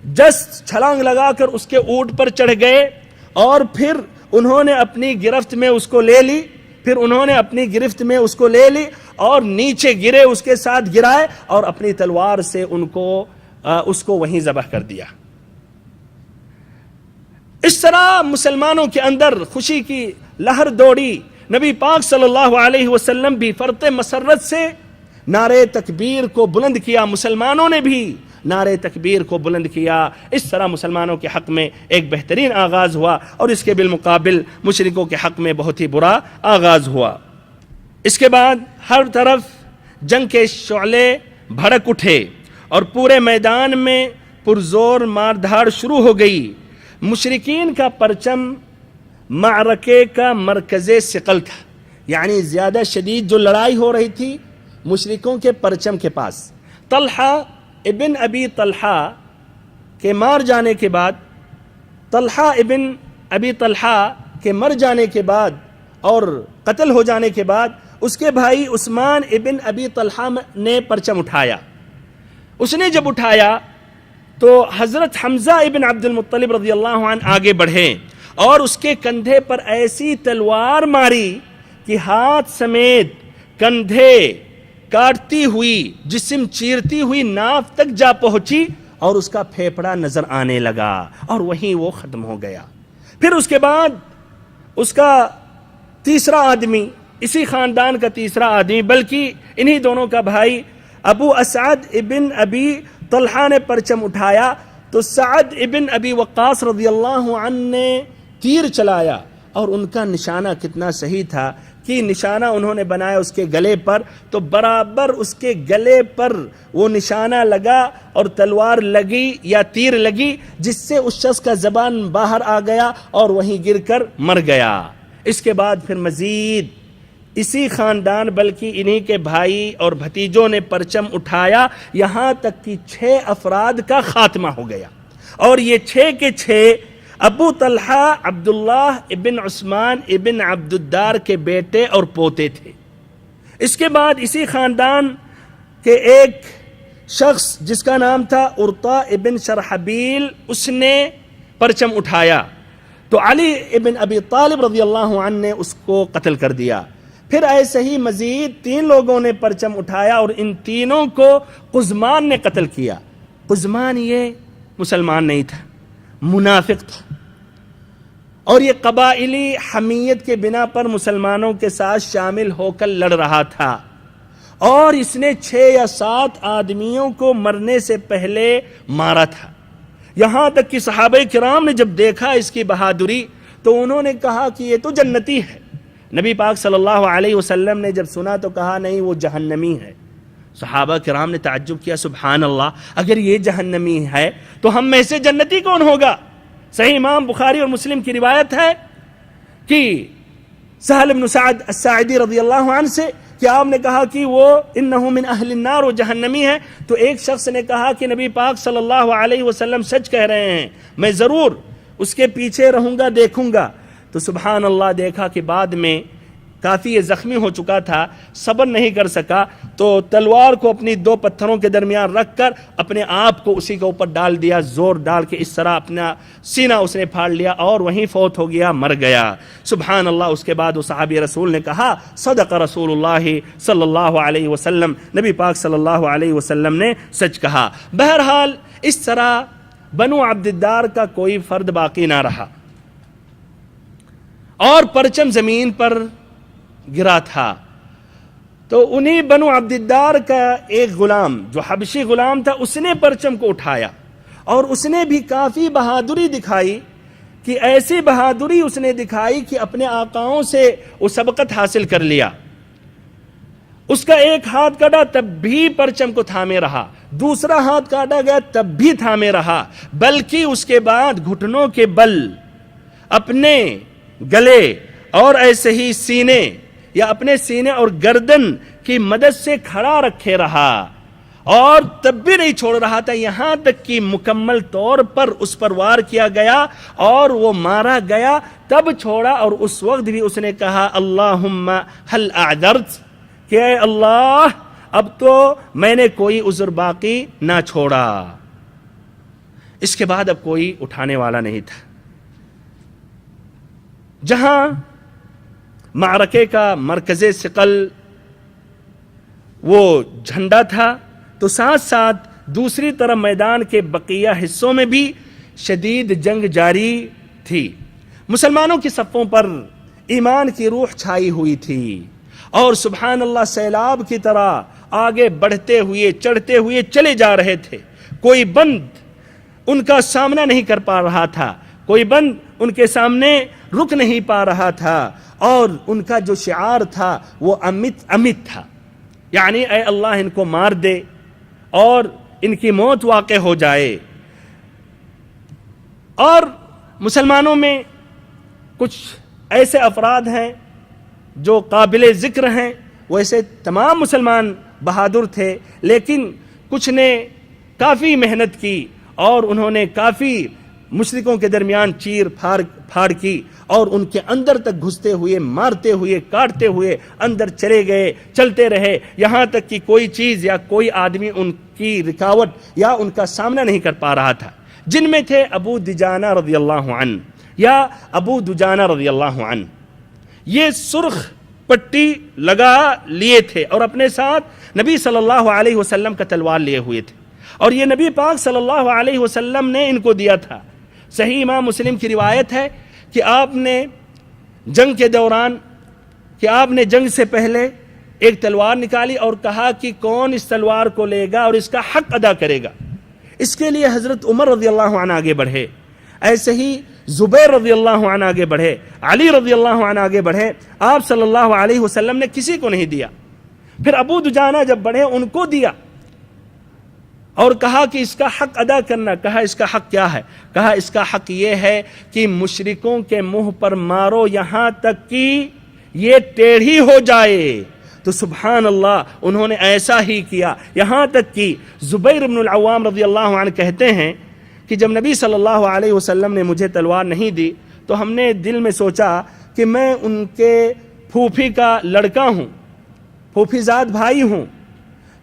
[SPEAKER 2] جست چھلانگ لگا کر اس کے اونٹ پر چڑھ گئے، اور پھر انہوں نے اپنی گرفت میں اس کو لے لی، اور نیچے گرے، اس کے ساتھ گرائے اور اپنی تلوار سے اس کو وہیں ذبح کر دیا۔ اس طرح مسلمانوں کے اندر خوشی کی لہر دوڑی۔ نبی پاک صلی اللہ علیہ وسلم بھی فرط مسرت سے نعرے تکبیر کو بلند کیا، مسلمانوں نے بھی نعرے تکبیر کو بلند کیا۔ اس طرح مسلمانوں کے حق میں ایک بہترین آغاز ہوا، اور اس کے بالمقابل مشرکوں کے حق میں بہت ہی برا آغاز ہوا۔ اس کے بعد ہر طرف جنگ کے شعلے بھڑک اٹھے اور پورے میدان میں پرزور مار دھاڑ شروع ہو گئی۔ مشرکین کا پرچم معرکے کا مرکز ثقل تھا، یعنی زیادہ شدید جو لڑائی ہو رہی تھی مشرکوں کے پرچم کے پاس۔ طلحہ ابن ابی طلحہ کے مار جانے کے بعد، طلحہ ابن ابی طلحہ کے مر جانے کے بعد اور قتل ہو جانے کے بعد، اس کے بھائی عثمان ابن ابی طلحہ نے پرچم اٹھایا۔ اس نے جب اٹھایا تو حضرت حمزہ ابن عبد المطلب رضی اللہ عنہ آگے بڑھے اور اس کے کندھے پر ایسی تلوار ماری کہ ہاتھ سمیت کندھے کاٹتی ہوئی، جسم چیرتی ہوئی ناف تک جا پہنچی اور اس کا پھیپڑا نظر آنے لگا، اور وہیں وہ ختم ہو گیا۔ پھر اس کے بعد اس کا تیسرا آدمی، اسی خاندان کا تیسرا آدمی، بلکہ انہی دونوں کا بھائی ابو اسعد ابن ابی طلحہ نے پرچم اٹھایا، تو سعد ابن ابی وقاص رضی اللہ عنہ نے تیر چلایا، اور ان کا نشانہ کتنا صحیح تھا کہ نشانہ انہوں نے بنایا اس کے گلے پر، تو برابر اس کے گلے پر وہ نشانہ لگا اور تلوار لگی یا تیر لگی، جس سے اس شخص کا زبان باہر آ گیا اور وہیں گر کر مر گیا۔ اس کے بعد پھر مزید اسی خاندان بلکہ انہی کے بھائی اور بھتیجوں نے پرچم اٹھایا، یہاں تک کہ 6 افراد کا خاتمہ ہو گیا، اور یہ 6 کے 6 ابو طلحہ عبداللہ ابن عثمان ابن عبدالدار کے بیٹے اور پوتے تھے۔ اس کے بعد اسی خاندان کے ایک شخص جس کا نام تھا ارطا ابن شرحبیل، اس نے پرچم اٹھایا، تو علی ابن ابی طالب رضی اللہ عنہ نے اس کو قتل کر دیا۔ پھر ایسے ہی مزید 3 لوگوں نے پرچم اٹھایا، اور ان تینوں کو قزمان نے قتل کیا۔ قزمان یہ مسلمان نہیں تھا، منافق تھا، اور یہ قبائلی حمیت کے بنا پر مسلمانوں کے ساتھ شامل ہو کر لڑ رہا تھا، اور اس نے 6 یا 7 آدمیوں کو مرنے سے پہلے مارا تھا۔ یہاں تک کہ صحابہ کرام نے جب دیکھا اس کی بہادری تو انہوں نے کہا کہ یہ تو جنتی ہے۔ نبی پاک صلی اللہ علیہ وسلم نے جب سنا تو کہا نہیں، وہ جہنمی ہے۔ صحابہ کرام نے تعجب کیا، سبحان اللہ، اگر یہ جہنمی ہے تو ہم میں سے جنتی کون ہوگا؟ صحیح امام بخاری اور مسلم کی روایت ہے کہ سہل بن سعد الساعدی رضی اللہ عنہ سے کہ آپ نے کہا کہ وہ انہو من اہل النار، وہ جہنمی ہے، تو ایک شخص نے کہا کہ نبی پاک صلی اللہ علیہ وسلم سچ کہہ رہے ہیں، میں ضرور اس کے پیچھے رہوں گا، دیکھوں گا۔ تو سبحان اللہ، دیکھا کہ بعد میں کافی یہ زخمی ہو چکا تھا، صبر نہیں کر سکا، تو تلوار کو اپنی دو پتھروں کے درمیان رکھ کر اپنے آپ کو اسی کے اوپر ڈال دیا، زور ڈال کے اس طرح اپنا سینہ اس نے پھاڑ لیا اور وہیں فوت ہو گیا، مر گیا۔ سبحان اللہ۔ اس کے بعد وہ صحابی رسول نے کہا صدق رسول اللہ صلی اللہ علیہ وسلم، نبی پاک صلی اللہ علیہ وسلم نے سچ کہا۔ بہرحال اس طرح بنو عبد الدار کا کوئی فرد باقی نہ رہا اور پرچم زمین پر گرا تھا، تو انہی بنو عبد الدار کا ایک غلام جو حبشی غلام تھا، اس نے پرچم کو اٹھایا اور اس نے بھی کافی بہادری دکھائی، کہ ایسی بہادری اس نے دکھائی کہ اپنے آقاؤں سے وہ سبقت حاصل کر لیا۔ اس کا ایک ہاتھ کٹا تب بھی پرچم کو تھامے رہا، دوسرا ہاتھ کاٹا گیا تب بھی تھامے رہا، بلکہ اس کے بعد گھٹنوں کے بل اپنے گلے اور ایسے ہی سینے یا اپنے سینے اور گردن کی مدد سے کھڑا رکھے رہا اور تب بھی نہیں چھوڑ رہا تھا، یہاں تک کہ مکمل طور پر اس پر وار کیا گیا اور وہ مارا گیا، تب چھوڑا۔ اور اس وقت بھی اس نے کہا اللہم حل اعذرت، کہ اے اللہ اب تو میں نے کوئی عذر باقی نہ چھوڑا۔ اس کے بعد اب کوئی اٹھانے والا نہیں تھا۔ جہاں معرکے کا مرکز ثقل وہ جھنڈا تھا، تو ساتھ ساتھ دوسری طرف میدان کے بقیہ حصوں میں بھی شدید جنگ جاری تھی۔ مسلمانوں کی صفوں پر ایمان کی روح چھائی ہوئی تھی اور سبحان اللہ سیلاب کی طرح آگے بڑھتے ہوئے چڑھتے ہوئے چلے جا رہے تھے۔ کوئی بند ان کا سامنا نہیں کر پا رہا تھا، کوئی بند ان کے سامنے رک نہیں پا رہا تھا، اور ان کا جو شعار تھا وہ امت امت تھا، یعنی اے اللہ ان کو مار دے اور ان کی موت واقع ہو جائے۔ اور مسلمانوں میں کچھ ایسے افراد ہیں جو قابل ذکر ہیں، ویسے تمام مسلمان بہادر تھے، لیکن کچھ نے کافی محنت کی اور انہوں نے کافی مشرکوں کے درمیان چیر پھاڑ کی اور ان کے اندر تک گھستے ہوئے، مارتے ہوئے، کاٹتے ہوئے اندر چلے گئے، چلتے رہے، یہاں تک کہ کوئی چیز یا کوئی آدمی ان کی رکاوٹ یا ان کا سامنا نہیں کر پا رہا تھا۔ جن میں تھے ابو دجانہ رضی اللہ عنہ یا ابو دجانہ رضی اللہ عنہ، یہ سرخ پٹی لگا لیے تھے اور اپنے ساتھ نبی صلی اللہ علیہ وسلم کا تلوار لیے ہوئے تھے، اور یہ نبی پاک صلی اللہ علیہ وسلم نے ان کو دیا تھا۔ صحیح امام مسلم کی روایت ہے کہ آپ نے جنگ کے دوران، کہ آپ نے جنگ سے پہلے ایک تلوار نکالی اور کہا کہ کون اس تلوار کو لے گا اور اس کا حق ادا کرے گا۔ اس کے لیے حضرت عمر رضی اللہ عنہ آگے بڑھے، ایسے ہی زبیر رضی اللہ عنہ آگے بڑھے، علی رضی اللہ عنہ آگے بڑھے، آپ صلی اللہ علیہ وسلم نے کسی کو نہیں دیا۔ پھر ابو دجانہ جب بڑھے ان کو دیا اور کہا کہ اس کا حق ادا کرنا۔ کہا اس کا حق کیا ہے؟ کہا اس کا حق یہ ہے کہ مشرکوں کے منہ پر مارو یہاں تک کہ یہ ٹیڑھی ہو جائے۔ تو سبحان اللہ انہوں نے ایسا ہی کیا، یہاں تک کہ زبیر بن العوام رضی اللہ عنہ کہتے ہیں کہ جب نبی صلی اللہ علیہ وسلم نے مجھے تلوار نہیں دی تو ہم نے دل میں سوچا کہ میں ان کے پھوپھی کا لڑکا ہوں، پھوپھی زاد بھائی ہوں،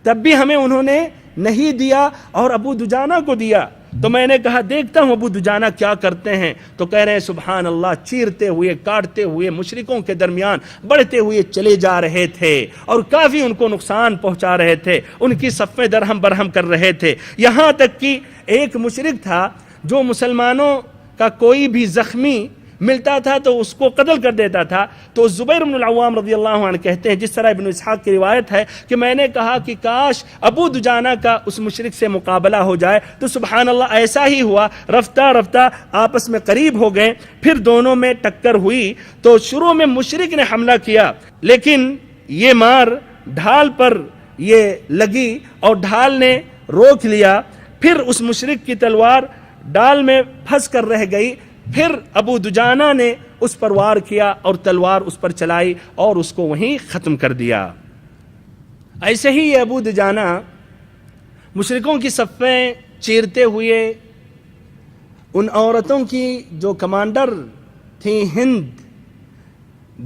[SPEAKER 2] تب بھی ہمیں انہوں نے نہیں دیا اور ابو دجانہ کو دیا۔ تو میں نے کہا دیکھتا ہوں ابو دجانہ کیا کرتے ہیں، تو کہہ رہے ہیں سبحان اللہ چیرتے ہوئے کاٹتے ہوئے مشرکوں کے درمیان بڑھتے ہوئے چلے جا رہے تھے اور کافی ان کو نقصان پہنچا رہے تھے، ان کی صفیں درہم برہم کر رہے تھے، یہاں تک کہ ایک مشرک تھا جو مسلمانوں کا کوئی بھی زخمی ملتا تھا تو اس کو قتل کر دیتا تھا۔ تو زبیر بن العوام رضی اللہ عنہ کہتے ہیں، جس طرح ابن اسحاق کی روایت ہے کہ میں نے کہا کہ کاش ابو دجانہ کا اس مشرک سے مقابلہ ہو جائے، تو سبحان اللہ ایسا ہی ہوا، رفتہ رفتہ آپس میں قریب ہو گئے، پھر دونوں میں ٹکر ہوئی۔ تو شروع میں مشرک نے حملہ کیا، لیکن یہ مار ڈھال پر یہ لگی اور ڈھال نے روک لیا، پھر اس مشرک کی تلوار ڈال میں پھنس کر رہ گئی، پھر ابو دجانہ نے اس پر وار کیا اور تلوار اس پر چلائی اور اس کو وہیں ختم کر دیا۔ ایسے ہی یہ ابو دجانہ مشرکوں کی صفیں چیرتے ہوئے ان عورتوں کی جو کمانڈر تھیں ہند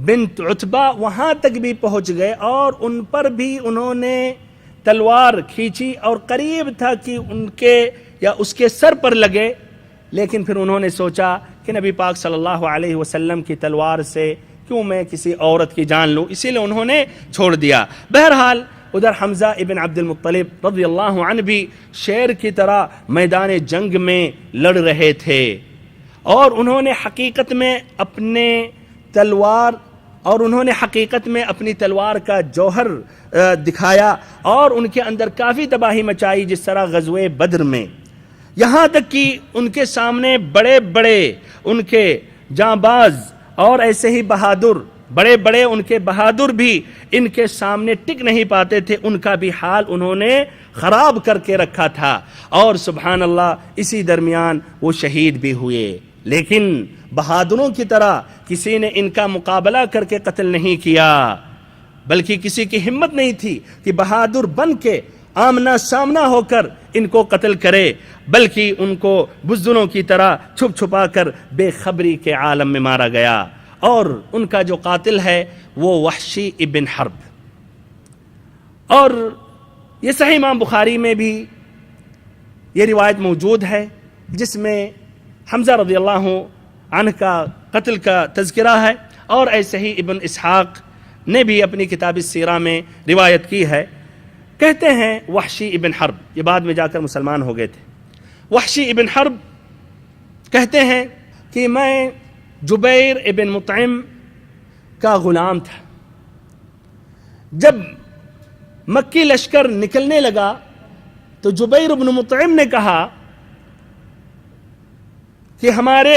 [SPEAKER 2] بنت عتبہ وہاں تک بھی پہنچ گئے اور ان پر بھی انہوں نے تلوار کھینچی اور قریب تھا کہ ان کے یا اس کے سر پر لگے، لیکن پھر انہوں نے سوچا کہ نبی پاک صلی اللہ علیہ وسلم کی تلوار سے کیوں میں کسی عورت کی جان لوں، اسی لیے انہوں نے چھوڑ دیا۔ بہرحال ادھر حمزہ ابن عبد المطلب رضی اللہ عنہ بھی شیر کی طرح میدان جنگ میں لڑ رہے تھے، اور انہوں نے حقیقت میں اپنی تلوار کا جوہر دکھایا اور ان کے اندر کافی تباہی مچائی، جس طرح غزوہ بدر میں، یہاں تک کہ ان کے سامنے بڑے بڑے ان کے جانباز اور ایسے ہی بہادر بڑے بڑے ان کے بہادر بھی ان کے سامنے ٹک نہیں پاتے تھے، ان کا بھی حال انہوں نے خراب کر کے رکھا تھا، اور سبحان اللہ اسی درمیان وہ شہید بھی ہوئے۔ لیکن بہادروں کی طرح کسی نے ان کا مقابلہ کر کے قتل نہیں کیا، بلکہ کسی کی ہمت نہیں تھی کہ بہادر بن کے آمنا سامنا ہو کر ان کو قتل کرے، بلکہ ان کو بزدلوں کی طرح چھپ چھپا کر بے خبری کے عالم میں مارا گیا، اور ان کا جو قاتل ہے وہ وحشی ابن حرب۔ اور یہ صحیح امام بخاری میں بھی یہ روایت موجود ہے جس میں حمزہ رضی اللہ عنہ کا قتل کا تذکرہ ہے، اور ایسے ہی ابن اسحاق نے بھی اپنی کتاب السیرہ میں روایت کی ہے۔ کہتے ہیں وحشی ابن حرب، یہ بعد میں جا کر مسلمان ہو گئے تھے، وحشی ابن حرب کہتے ہیں کہ میں جبیر ابن مطعم کا غلام تھا۔ جب مکی لشکر نکلنے لگا تو جبیر ابن مطعم نے کہا کہ ہمارے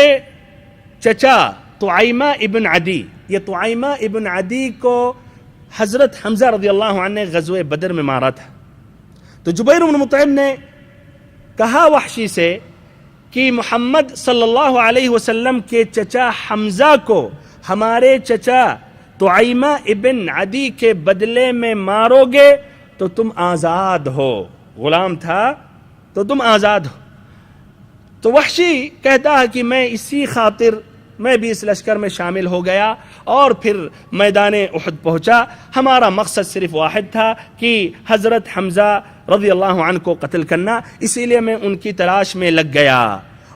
[SPEAKER 2] چچا طعیمہ ابن عدی، یہ طعیمہ ابن عدی کو حضرت حمزہ رضی اللہ عنہ نے غزوہ بدر میں مارا تھا۔ تو جبیر بن مطعم نے کہا وحشی سے کہ محمد صلی اللہ علیہ وسلم کے چچا حمزہ کو ہمارے چچا طعیمہ ابن عدی کے بدلے میں مارو گے تو تم آزاد ہو، غلام تھا تو تم آزاد ہو۔ تو وحشی کہتا ہے کہ میں اسی خاطر میں بھی اس لشکر میں شامل ہو گیا اور پھر میدان احد پہنچا۔ ہمارا مقصد صرف واحد تھا کہ حضرت حمزہ رضی اللہ عنہ کو قتل کرنا، اسی لیے میں ان کی تلاش میں لگ گیا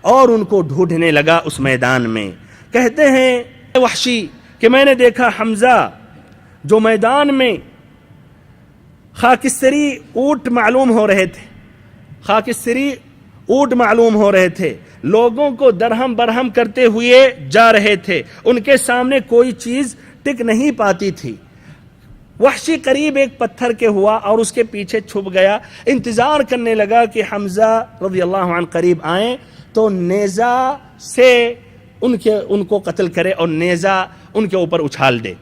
[SPEAKER 2] اور ان کو ڈھونڈنے لگا اس میدان میں۔ کہتے ہیں وحشی کہ میں نے دیکھا حمزہ جو میدان میں خاکستری اونٹ معلوم ہو رہے تھے، خاکستری اونٹ معلوم ہو رہے تھے، لوگوں کو درہم برہم کرتے ہوئے جا رہے تھے، ان کے سامنے کوئی چیز ٹک نہیں پاتی تھی۔ وحشی قریب ایک پتھر کے ہوا اور اس کے پیچھے چھپ گیا، انتظار کرنے لگا کہ حمزہ رضی اللہ عنہ قریب آئیں تو نیزہ سے ان کو قتل کرے اور نیزہ ان کے اوپر اچھال دے۔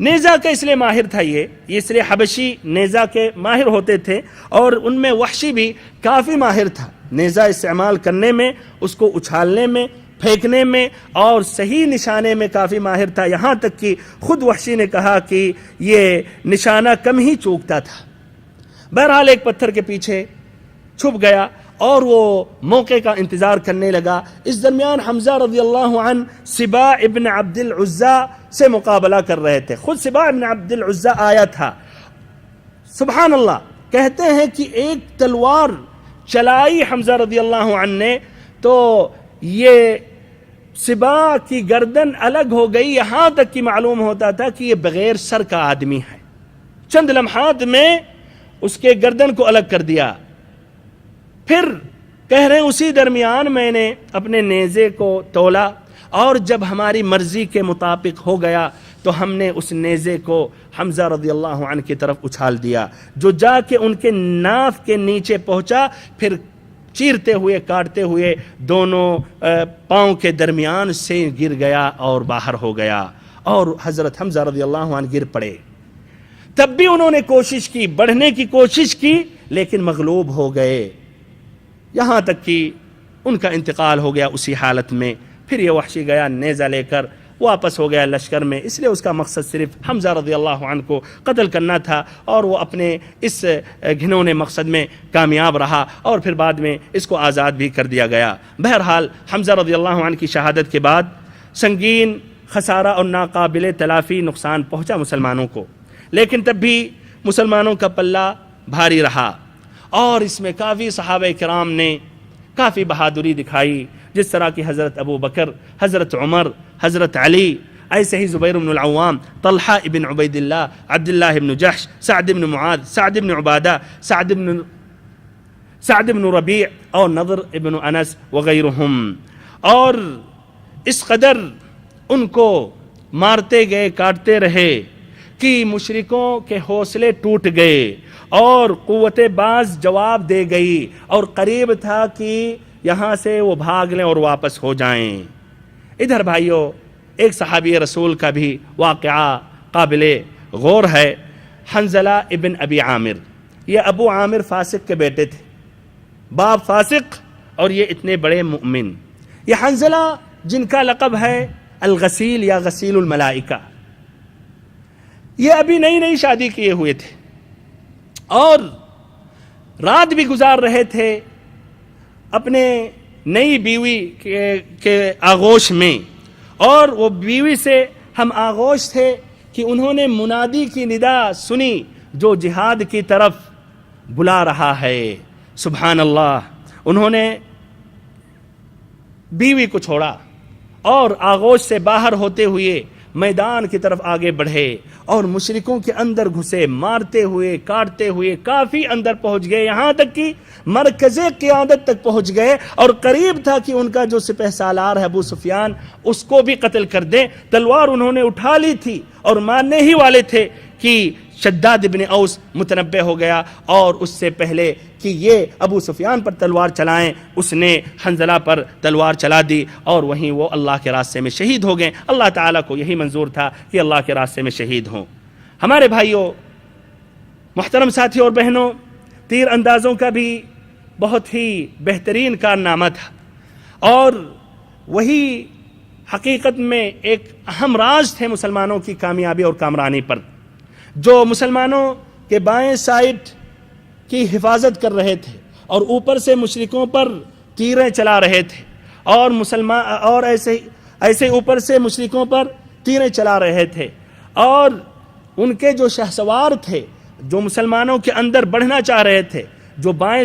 [SPEAKER 2] نیزہ کا اس لیے ماہر تھا، یہ اس لیے حبشی نیزہ کے ماہر ہوتے تھے، اور ان میں وحشی بھی کافی ماہر تھا نیزہ استعمال کرنے میں، اس کو اچھالنے میں، پھینکنے میں، اور صحیح نشانے میں کافی ماہر تھا، یہاں تک کہ خود وحشی نے کہا کہ یہ نشانہ کم ہی چوکتا تھا۔ بہرحال ایک پتھر کے پیچھے چھپ گیا اور وہ موقع کا انتظار کرنے لگا۔ اس درمیان حمزہ رضی اللہ عنہ سبا ابن عبد العزیٰ سے مقابلہ کر رہے تھے، خود سبا ابن عبد العزیٰ آیا تھا۔ سبحان اللہ، کہتے ہیں کہ ایک تلوار چلائی حمزہ رضی اللہ عنہ نے تو یہ سبا کی گردن الگ ہو گئی، یہاں تک کہ معلوم ہوتا تھا کہ یہ بغیر سر کا آدمی ہے۔ چند لمحات میں اس کے گردن کو الگ کر دیا۔ پھر کہہ رہے ہیں اسی درمیان میں نے اپنے نیزے کو تولا، اور جب ہماری مرضی کے مطابق ہو گیا تو ہم نے اس نیزے کو حمزہ رضی اللہ عنہ کی طرف اچھال دیا، جو جا کے ان کے ناف کے نیچے پہنچا، پھر چیرتے ہوئے کاٹتے ہوئے دونوں پاؤں کے درمیان سے گر گیا اور باہر ہو گیا، اور حضرت حمزہ رضی اللہ عنہ گر پڑے۔ تب بھی انہوں نے کوشش کی، بڑھنے کی کوشش کی، لیکن مغلوب ہو گئے، یہاں تک کہ ان کا انتقال ہو گیا اسی حالت میں۔ پھر یہ وحشی گیا نیزہ لے کر واپس ہو گیا لشکر میں، اس لیے اس کا مقصد صرف حمزہ رضی اللہ عنہ کو قتل کرنا تھا، اور وہ اپنے اس گھنونے مقصد میں کامیاب رہا، اور پھر بعد میں اس کو آزاد بھی کر دیا گیا۔ بہرحال حمزہ رضی اللہ عنہ کی شہادت کے بعد سنگین خسارہ اور ناقابل تلافی نقصان پہنچا مسلمانوں کو، لیکن تب بھی مسلمانوں کا پلہ بھاری رہا، اور اس میں کافی صحابہ کرام نے کافی بہادری دکھائی، جس طرح کہ حضرت ابو بکر، حضرت عمر، حضرت علی، ایسے ہی زبیر بن العوام، طلحہ ابن عبید اللہ، عبداللہ ابن جحش، سعد ابن معاذ، سعد ابن عبادہ، سعد ابن ربیع اور نضر ابن انس وغیرہم، اور اس قدر ان کو مارتے گئے، کاٹتے رہے کہ مشرکوں کے حوصلے ٹوٹ گئے اور قوت باز جواب دے گئی، اور قریب تھا کہ یہاں سے وہ بھاگ لیں اور واپس ہو جائیں۔ ادھر بھائیوں ایک صحابی رسول کا بھی واقعہ قابل غور ہے، حنظلہ ابن ابی عامر۔ یہ ابو عامر فاسق کے بیٹے تھے، باپ فاسق اور یہ اتنے بڑے مؤمن۔ یہ حنظلہ جن کا لقب ہے الغسیل یا غسیل الملائکہ، یہ ابھی نئی شادی کیے ہوئے تھے اور رات بھی گزار رہے تھے اپنے نئی بیوی کے آغوش میں، اور وہ بیوی سے ہم آغوش تھے کہ انہوں نے منادی کی ندا سنی جو جہاد کی طرف بلا رہا ہے۔ سبحان اللہ، انہوں نے بیوی کو چھوڑا اور آغوش سے باہر ہوتے ہوئے میدان کی طرف آگے بڑھے، اور مشرکوں کے اندر گھسے، مارتے ہوئے، کاٹتے ہوئے کافی اندر پہنچ گئے، یہاں تک کہ مرکز قیادت تک پہنچ گئے، اور قریب تھا کہ ان کا جو سپہ سالار ہے ابو سفیان اس کو بھی قتل کر دیں۔ تلوار انہوں نے اٹھا لی تھی اور مارنے ہی والے تھے کہ شداد ابن اوس متنبہ ہو گیا، اور اس سے پہلے کہ یہ ابو سفیان پر تلوار چلائیں اس نے حنظلہ پر تلوار چلا دی، اور وہیں وہ اللہ کے راستے میں شہید ہو گئے۔ اللہ تعالیٰ کو یہی منظور تھا کہ اللہ کے راستے میں شہید ہوں۔ ہمارے بھائیوں، محترم ساتھی اور بہنوں، تیر اندازوں کا بھی بہت ہی بہترین کارنامہ تھا، اور وہی حقیقت میں ایک اہم راز تھے مسلمانوں کی کامیابی اور کامرانی پر، جو مسلمانوں کے بائیں سائڈ کی حفاظت کر رہے تھے اور اوپر سے مشرکوں پر تیریں چلا رہے تھے، اور ایسے اوپر سے مشرکوں پر تیریں چلا رہے تھے، اور ان کے جو شہسوار تھے جو مسلمانوں کے اندر بڑھنا چاہ رہے تھے، جو بائیں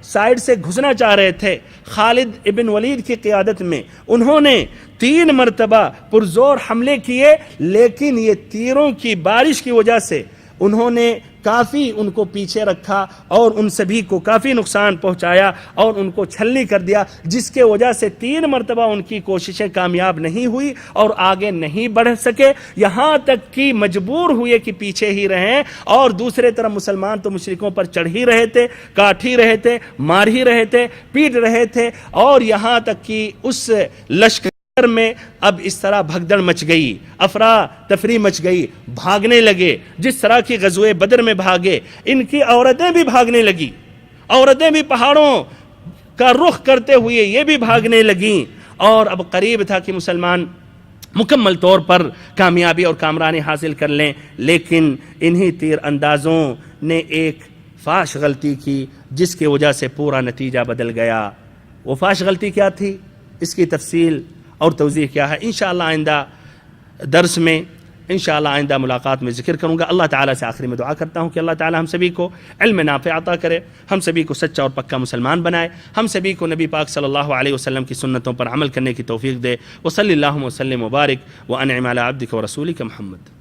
[SPEAKER 2] سائڈ سے گھسنا چاہ رہے تھے، خالد ابن ولید کی قیادت میں انہوں نے 3 مرتبہ پرزور حملے کیے، لیکن یہ تیروں کی بارش کی وجہ سے انہوں نے کافی ان کو پیچھے رکھا اور ان سبھی کو کافی نقصان پہنچایا اور ان کو چھلنی کر دیا، جس کے وجہ سے 3 مرتبہ ان کی کوششیں کامیاب نہیں ہوئی اور آگے نہیں بڑھ سکے، یہاں تک کہ مجبور ہوئے کہ پیچھے ہی رہیں، اور دوسرے طرف مسلمان تو مشرکوں پر چڑھ ہی رہے تھے، کاٹ ہی رہے تھے، مار ہی رہے تھے، پیٹ رہے تھے، اور یہاں تک کہ اس لشکر میں اب اس طرح بھگدڑ مچ گئی، افراتفری مچ گئی، بھاگنے لگے جس طرح کی غزوہ بدر میں بھاگے، ان کی عورتیں بھی بھاگنے لگی، عورتیں بھی پہاڑوں کا رخ کرتے ہوئے یہ بھی بھاگنے لگیں، اور اب قریب تھا کہ مسلمان مکمل طور پر کامیابی اور کامرانی حاصل کر لیں، لیکن انہی تیر اندازوں نے ایک فاش غلطی کی جس کی وجہ سے پورا نتیجہ بدل گیا۔ وہ فاش غلطی کیا تھی، اس کی تفصیل اور توضیح کیا ہے انشاءاللہ آئندہ درس میں، انشاءاللہ آئندہ ملاقات میں ذکر کروں گا۔ اللہ تعالیٰ سے آخری میں دعا کرتا ہوں کہ اللہ تعالیٰ ہم سبھی کو علم نافع عطا کرے، ہم سبھی کو سچا اور پکا مسلمان بنائے، ہم سبھی کو نبی پاک صلی اللہ علیہ وسلم کی سنتوں پر عمل کرنے کی توفیق دے۔ وصلی اللہ وسلم وبارک وانعم علی عبدک ورسولک محمد۔